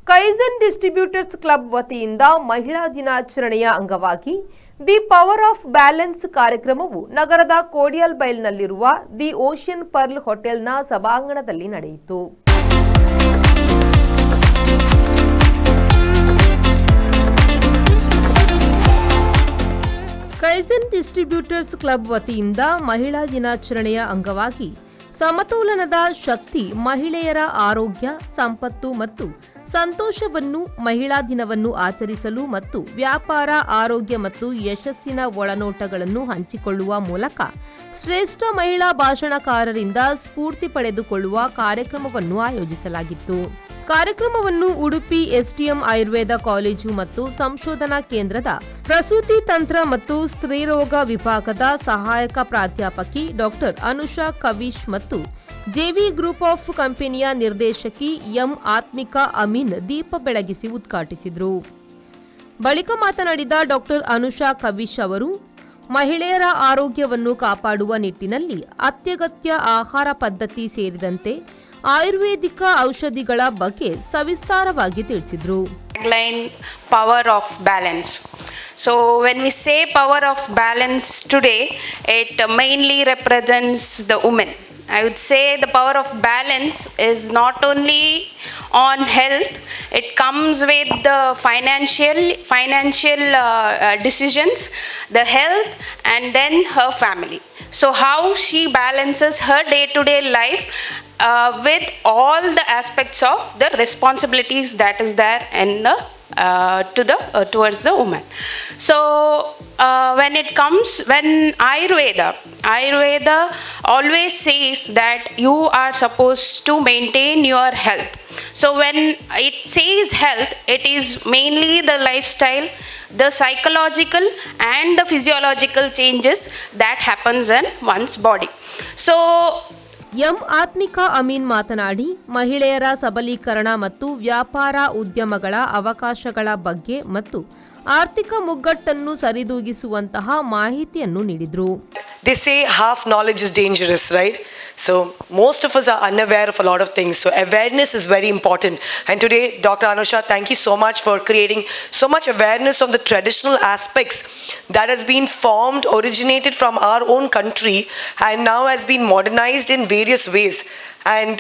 Kaizen distributors club ವತಿಯಿಂದ ಮಹಿಳಾ ದಿನಾಚರಣೆಯ ಅಂಗವಾಗಿ ದಿ ಪವರ್ ಆಫ್ ಬ್ಯಾಲೆನ್ಸ್ ಕಾರ್ಯಕ್ರಮವು ನಗರದ ಕೋಡಿಯಲ್ಬೈಲ್ನಲ್ಲಿರುವ ದಿ ಓಷಿಯನ್ ಪರ್ಲ್ ಹೋಟೆಲ್ನ ಸಭಾಂಗಣದಲ್ಲಿ ನಡೆಯಿತು. ಕೈಸನ್ ಡಿಸ್ಟ್ರಿಬ್ಯೂಟರ್ಸ್ ಕ್ಲಬ್ ವತಿಯಿಂದ ಮಹಿಳಾ ದಿನಾಚರಣೆಯ ಅಂಗವಾಗಿ ಸಮತೋಲನದ ಶಕ್ತಿ, ಮಹಿಳೆಯರ ಆರೋಗ್ಯ, ಸಂಪತ್ತು ಮತ್ತು ಸಂತೋಷವನ್ನು ಮಹಿಳಾ ದಿನವನ್ನು ಆಚರಿಸಲು ಮತ್ತು ವ್ಯಾಪಾರ, ಆರೋಗ್ಯ ಮತ್ತು ಯಶಸ್ಸಿನ ಒಳನೋಟಗಳನ್ನು ಹಂಚಿಕೊಳ್ಳುವ ಮೂಲಕ ಶ್ರೇಷ್ಠ ಮಹಿಳಾ ಭಾಷಣಕಾರರಿಂದ ಸ್ಫೂರ್ತಿ ಪಡೆದುಕೊಳ್ಳುವ ಕಾರ್ಯಕ್ರಮವನ್ನು ಆಯೋಜಿಸಲಾಗಿತ್ತು. ಕಾರ್ಯಕ್ರಮವನ್ನು ಉಡುಪಿ ಎಸ್ಟಿಎಂ ಆಯುರ್ವೇದ ಕಾಲೇಜು ಮತ್ತು ಸಂಶೋಧನಾ ಕೇಂದ್ರದ ಪ್ರಸೂತಿ ತಂತ್ರ ಮತ್ತು ಸ್ತ್ರೀರೋಗ ವಿಭಾಗದ ಸಹಾಯಕ ಪ್ರಾಧ್ಯಾಪಕಿ ಡಾಕ್ಟರ್ ಅನುಷಾ ಕವಿಶ್ ಮತ್ತು ಜೆವಿ ಗ್ರೂಪ್ ಆಫ್ ಕಂಪನಿಯ ನಿರ್ದೇಶಕಿ ಎಂ ಆತ್ಮಿಕಾ ಅಮೀನ್ ದೀಪ ಬೆಳಗಿಸಿ ಉದ್ಘಾಟಿಸಿದರು. ಬಳಿಕ ಮಾತನಾಡಿದ ಡಾಕ್ಟರ್ ಅನುಷಾ ಕವಿಶ್ ಅವರು, ಮಹಿಳೆಯರ ಆರೋಗ್ಯವನ್ನು ಕಾಪಾಡುವ ನಿಟ್ಟಿನಲ್ಲಿ ಅತ್ಯಗತ್ಯ ಆಹಾರ ಪದ್ಧತಿ ಸೇರಿದಂತೆ ಆಯುರ್ವೇದಿಕ ಔಷಧಿಗಳ ಬಗ್ಗೆ ಸವಿಸ್ತಾರವಾಗಿ ತಿಳಿಸಿದರು. Power of balance. So when we say power of balance today, it mainly represents the woman. I would say the power of balance is not only on health, it comes with the financial decisions, the health, and then her family. So how she balances her day-to-day life with all the aspects of the responsibilities that is there in the towards the woman. So when Ayurveda always says that you are supposed to maintain your health. So when it says health, it is mainly the lifestyle, the psychological and the physiological changes that happens in one's body. So M Athmika Ameen ಮಾತನಾಡಿ, ಮಹಿಳೆಯರ ಸಬಲೀಕರಣ ಮತ್ತು ವ್ಯಾಪಾರ ಉದ್ಯಮಗಳ ಅವಕಾಶಗಳ ಬಗ್ಗೆ ಮತ್ತು ಆರ್ಥಿಕ ಮುಗ್ಗಟ್ಟನ್ನು ಸರಿದೂಗಿಸುವಂತಹ ಮಾಹಿತಿಯನ್ನು ನೀಡಿದರು. They say half knowledge is dangerous, right? So most of us are unaware of a lot of things. So awareness is very important. And today, Dr. Anusha, thank you so much for creating so much awareness of the traditional aspects that has been formed, originated from our own country and now has been modernized in various ways. And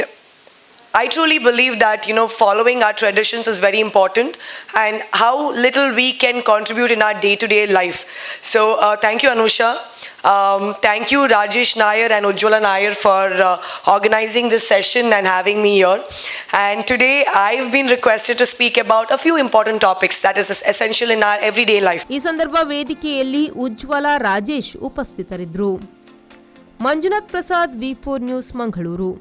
I truly believe that, following our traditions is very important and how little we can contribute in our day-to-day life. So thank you, Anusha. Thank you, Rajesh Nair and Ujjwala Nair, for organizing this session and having me here. And today I've been requested to speak about a few important topics that is essential in our everyday life. ಈ ಸಂದರ್ಭ ವೇದಿಕೆಯಲ್ಲಿ ಉಜ್ವಲ, ರಾಜೇಶ್ ಉಪಸ್ಥಿತರಿದ್ದರು. Manjunath Prasad, ವಿ4 news, Mangaluru.